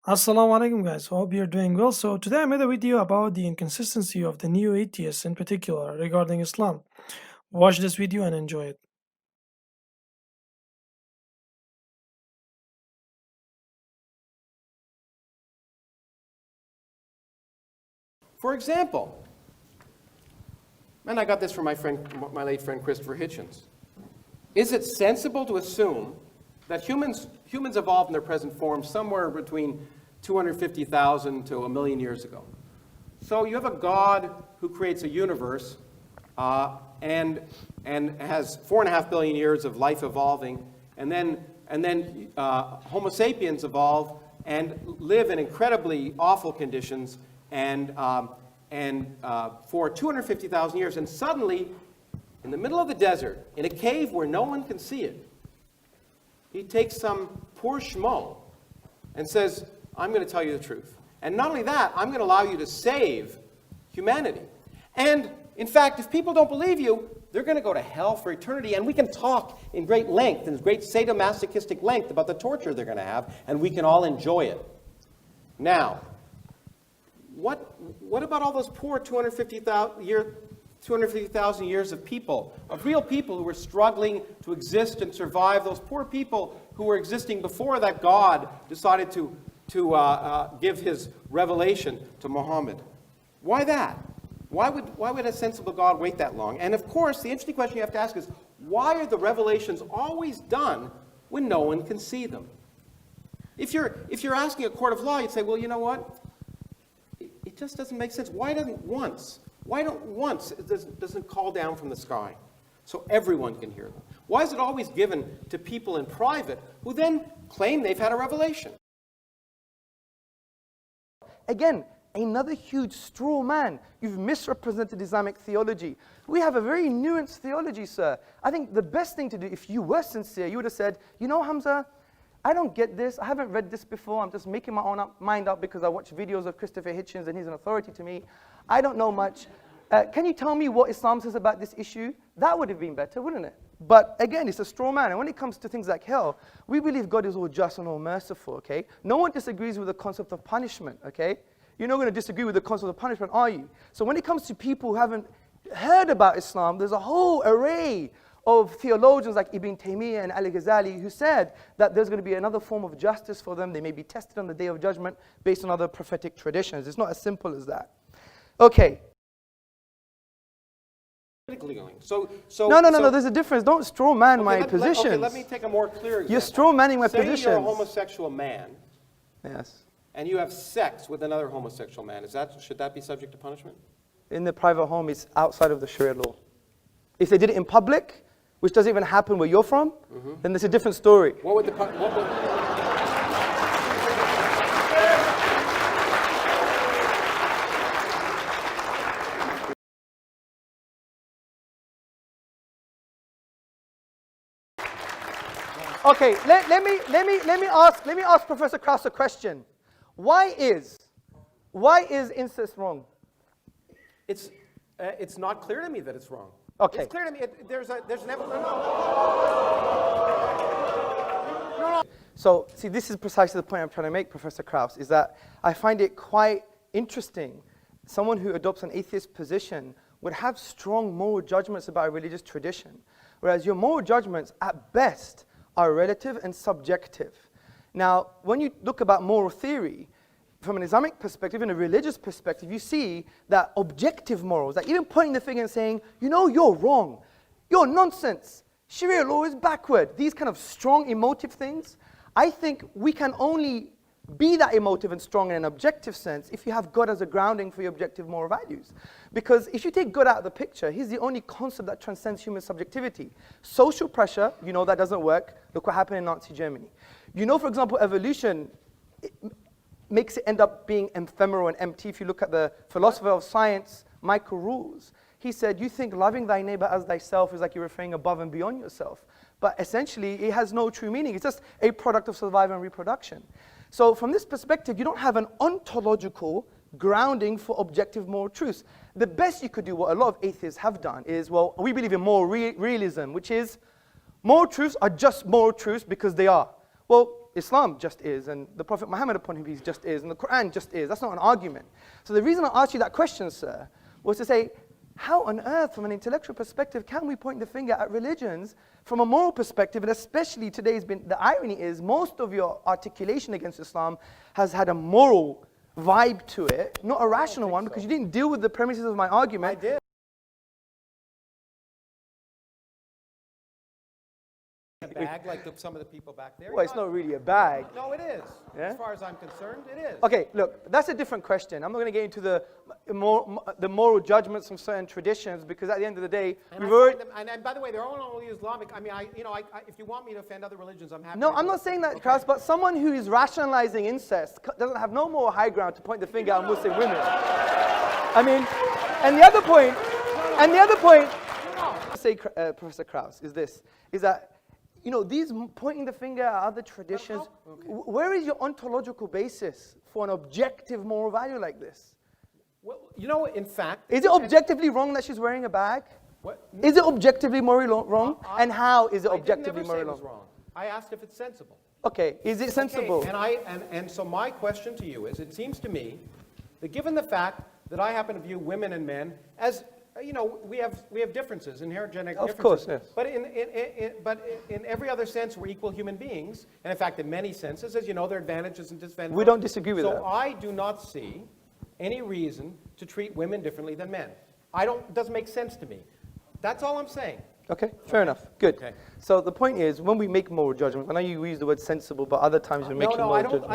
Assalamu alaikum guys, hope you're doing well. So today I made a video about the inconsistency of the new atheists in particular regarding Islam. Watch this video and enjoy it. For example, and I got this from my late friend Christopher Hitchens. Is it sensible to assume that humans evolved in their present form somewhere between 250,000 to a million years ago? So you have a God who creates a universe and has 4.5 billion years of life evolving, and then Homo sapiens evolve and live in incredibly awful conditions for 250,000 years, and suddenly, in the middle of the desert, in a cave where no one can see it, he takes some poor schmo and says, I'm going to tell you the truth. And not only that, I'm going to allow you to save humanity. And in fact, if people don't believe you, they're going to go to hell for eternity. And we can talk in great length, in great sadomasochistic length, about the torture they're going to have, and we can all enjoy it. Now, what about all those poor 250,000 years of people, of real people who were struggling to exist and survive, those poor people who were existing before that God decided to give his revelation to Muhammad? Why that? Why would a sensible God wait that long? And of course, the interesting question you have to ask is, why are the revelations always done when no one can see them? If you're asking a court of law, you'd say, well, you know what? It just doesn't make sense. Why don't once it doesn't call down from the sky so everyone can hear them? Why is it always given to people in private who then claim they've had a revelation? Again, another huge straw man. You've misrepresented Islamic theology. We have a very nuanced theology, sir. I think the best thing to do, if you were sincere, you would have said, you know, Hamza, I don't get this. I haven't read this before. I'm just making my own mind up because I watch videos of Christopher Hitchens and he's an authority to me. I don't know much. Can you tell me what Islam says about this issue? That would have been better, wouldn't it? But again, it's a straw man. And when it comes to things like hell, we believe God is all just and all merciful, okay? No one disagrees with the concept of punishment, okay? You're not going to disagree with the concept of punishment, are you? So when it comes to people who haven't heard about Islam, there's a whole array of theologians like Ibn Taymiyyah and Al-Ghazali who said that there's going to be another form of justice for them. They may be tested on the Day of Judgment based on other prophetic traditions. It's not as simple as that. Okay. So no, there's a difference. Don't straw man my positions. Okay, let me take a more clear example. You're straw manning my Say positions. you're a homosexual man. Yes. And you have sex with another homosexual man. Should that be subject to punishment? In the private home, it's outside of the Sharia law. If they did it in public, which doesn't even happen where you're from, then there's a different story. What would the Okay, let me ask Professor Krauss a question. Why is incest wrong? It's not clear to me that it's wrong. Okay. It's clear to me. There's an evidence. So, see, this is precisely the point I'm trying to make, Professor Krauss, is that I find it quite interesting. Someone who adopts an atheist position would have strong moral judgments about a religious tradition, whereas your moral judgments, at best, are relative and subjective. Now, when you look about moral theory, from an Islamic perspective, in a religious perspective, you see that objective morals, like even pointing the finger and saying, you know, you're wrong, you're nonsense, Sharia law is backward, these kind of strong emotive things, I think we can only be that emotive and strong in an objective sense if you have God as a grounding for your objective moral values. Because if you take God out of the picture, he's the only concept that transcends human subjectivity. Social pressure, you know that doesn't work. Look what happened in Nazi Germany. You know, for example, evolution makes it end up being ephemeral and empty. If you look at the philosopher of science, Michael Rules, he said, you think loving thy neighbor as thyself is like you're referring above and beyond yourself. But essentially, it has no true meaning. It's just a product of survival and reproduction. So from this perspective, you don't have an ontological grounding for objective moral truths. The best you could do, what a lot of atheists have done, is, well, we believe in moral realism, which is moral truths are just moral truths because they are. Well, Islam just is, and the Prophet Muhammad upon whom peace just is, and the Quran just is. That's not an argument. So the reason I asked you that question, sir, was to say, how on earth, from an intellectual perspective, can we point the finger at religions from a moral perspective? And especially today's been, the irony is, most of your articulation against Islam has had a moral vibe to it, not a rational one, because you didn't deal with the premises of my argument. I did. A bag like some of the people back there. Well, it's not really a bag. No, it is. Yeah? As far as I'm concerned, it is. Okay, look, that's a different question. I'm not going to get into the moral judgments of certain traditions, because at the end of the day, And, we've already... and by the way, they're all only Islamic. I mean, if you want me to offend other religions, I'm happy. No, to I'm do not it. saying that, Okay. Kraus, but someone who is rationalizing incest doesn't have no moral high ground to point the finger at Muslim women. I mean, and the other point, say, Professor Kraus, is this, is that, you know, these pointing the finger at other traditions, where is your ontological basis for an objective moral value like this? Well, you know, in fact... Is it objectively wrong that she's wearing a bag? What? Is it objectively morally wrong? And how is it I objectively didn't never say it morally was wrong. I asked if it's sensible. Okay, is it sensible? Okay, and so my question to you is, it seems to me that given the fact that I happen to view women and men as, you know, we have differences, inherent genetic Of differences. course, yes. But in every other sense, we're equal human beings. And in fact, in many senses, as you know, there are advantages and disadvantages. We don't disagree with that. So I do not see any reason to treat women differently than men. It doesn't make sense to me. That's all I'm saying. Okay, fair enough. Good. Okay. So the point is, when we make moral judgments, I know you use the word sensible, but other times we're making moral judgments.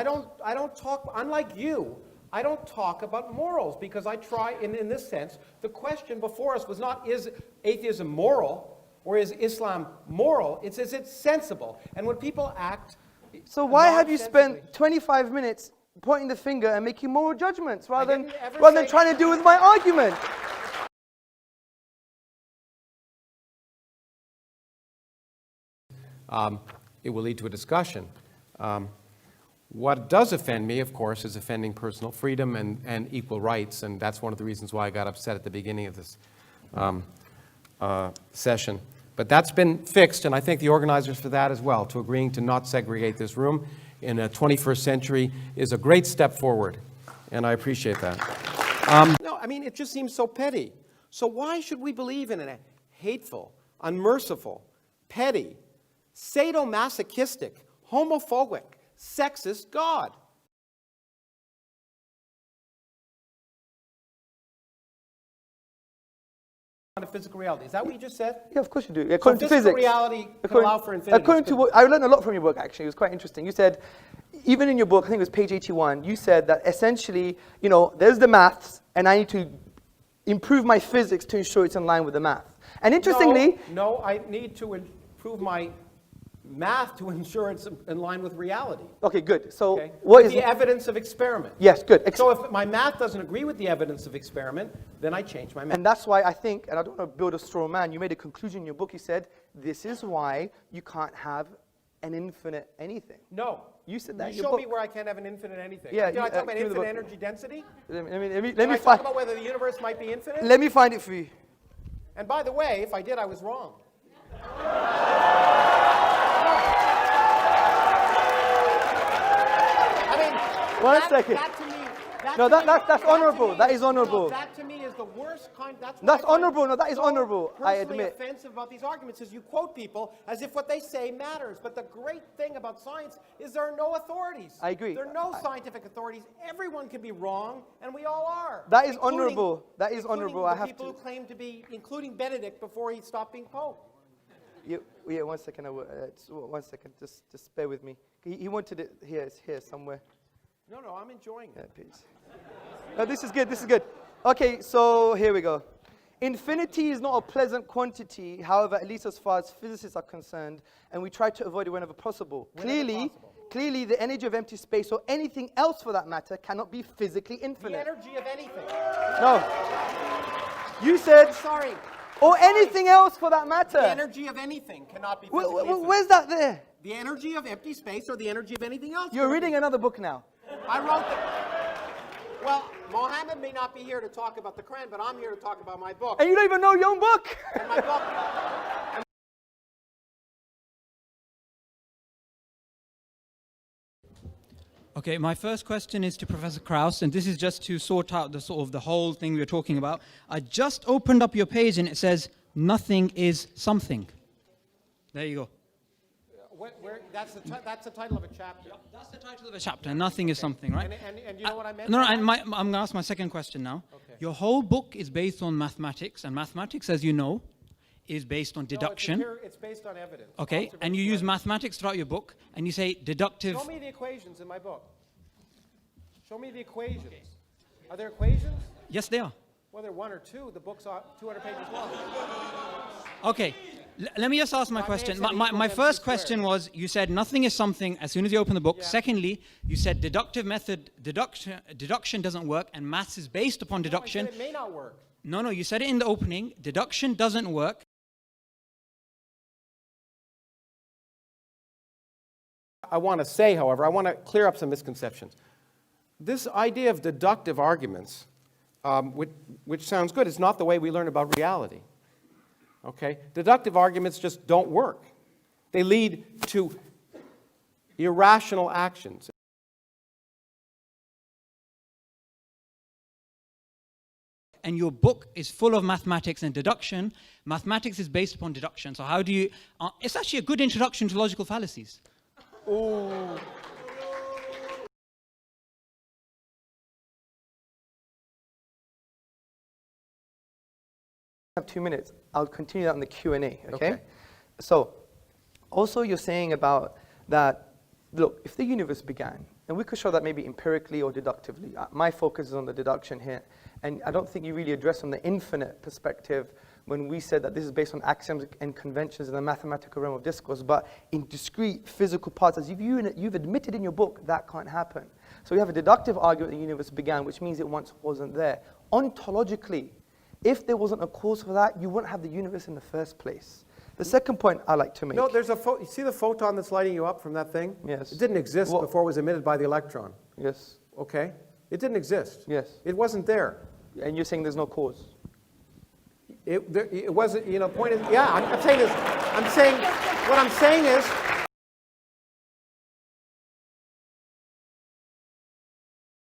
I don't talk, unlike you, I don't talk about morals, because I try, in this sense, the question before us was not, is atheism moral, or is Islam moral? It's, is it sensible? And when people act So why have you nonsensibly- spent 25 minutes pointing the finger and making moral judgments rather didn't ever than say- trying to deal with my argument? It will lead to a discussion. What does offend me, of course, is offending personal freedom and equal rights, and that's one of the reasons why I got upset at the beginning of this session. But that's been fixed, and I thank the organizers for that as well. To agreeing to not segregate this room in a 21st century is a great step forward, and I appreciate that. No, I mean, it just seems so petty. So why should we believe in a hateful, unmerciful, petty, sadomasochistic, homophobic, sexist God? Physical reality. Is that what you just said? Yeah, of course you do. So According to physical physics. reality can allow for infinity. According to what, I learned a lot from your book, actually. It was quite interesting. You said, even in your book, I think it was page 81, you said that essentially, you know, there's the maths, and I need to improve my physics to ensure it's in line with the math. And interestingly... No, I need to improve my math to ensure it's in line with reality. Okay, good. So Okay? what is... the evidence of experiment? Yes, good. So if my math doesn't agree with the evidence of experiment, then I change my math. And that's why I think, and I don't want to build a straw man, you made a conclusion in your book. You said, this is why you can't have an infinite anything. No. You said that in You your show book. me where I can't have an infinite anything. Yeah, Did I talk about give me the infinite book. energy density? Let Did me I talk find... about whether the universe might be infinite? Let me find it for you. And by the way, if I did, I was wrong. I mean, One second. That to me, No, that's honorable. That is No, honorable. that to me is the worst kind. That's That's what I find honorable. No, that is so honorable. I personally admit. offensive about these arguments is you quote people as if what they say matters. But the great thing about science is there are no authorities. I agree. There are no scientific authorities. Everyone can be wrong, and we all are. That is including- honorable. That is including honorable. the I have people to. who claim to be, including Benedict before he stopped being Pope. Yeah, 1 second. 1 second. Just bear with me. He wanted it here. It's here somewhere. No, I'm enjoying Yeah, it. please. No, this is good. This is good. Okay, so here we go. Infinity is not a pleasant quantity, however, at least as far as physicists are concerned, and we try to avoid it whenever possible. Clearly, the energy of empty space, or anything else for that matter, cannot be physically The infinite. energy of anything. No. You said, Sorry. or anything else for that matter. The energy of anything cannot be physically infinite. Where's that there? The energy of empty space or the energy of anything else. You're reading another book now. I wrote that. Well, Mohammed may not be here to talk about the Quran, but I'm here to talk about my book. And you don't even know your own book. And my book Okay, my first question is to Professor Krauss, and this is just to sort out the sort of the whole thing we were talking about. I just opened up your page and it says, nothing is something. There you go. That's the title of a chapter. That's the title of a chapter, nothing is something, right? And you know what I meant? No, and I'm going to ask my second question now. Okay. Your whole book is based on mathematics, and mathematics, as you know, is based on deduction. No, it's based on evidence. Okay, and you use mathematics throughout your book, and you say deductive. Show me the equations in my book. Show me the equations. Okay. Are there equations? Yes, they are. Well, there are one or two. The book's 200 pages long. Okay, let me just ask my question. My first question was, you said nothing is something as soon as you open the book. Yeah. Secondly, you said deductive method, deduction doesn't work, and maths is based upon deduction. No, I said it may not work. No, you said it in the opening. Deduction doesn't work. I want to say, however, I want to clear up some misconceptions. This idea of deductive arguments, which sounds good, is not the way we learn about reality. Okay? Deductive arguments just don't work. They lead to irrational actions. And your book is full of mathematics and deduction. Mathematics is based upon deduction. So how do you... it's actually a good introduction to logical fallacies. Ooh. I have 2 minutes. I'll continue that in the Q&A, okay? So, also you're saying about that, look, if the universe began, and we could show that maybe empirically or deductively. My focus is on the deduction here. And I don't think you really address from the infinite perspective when we said that this is based on axioms and conventions in the mathematical realm of discourse, but in discrete physical parts, as you've admitted in your book, that can't happen. So we have a deductive argument the universe began, which means it once wasn't there. Ontologically, if there wasn't a cause for that, you wouldn't have the universe in the first place. The second point I like to make. No, there's you see the photon that's lighting you up from that thing? Yes. It didn't exist before it was emitted by the electron. Yes. Okay? It didn't exist. Yes. It wasn't there. And you're saying there's no cause? It wasn't, point is, yeah, I'm saying this. What I'm saying is,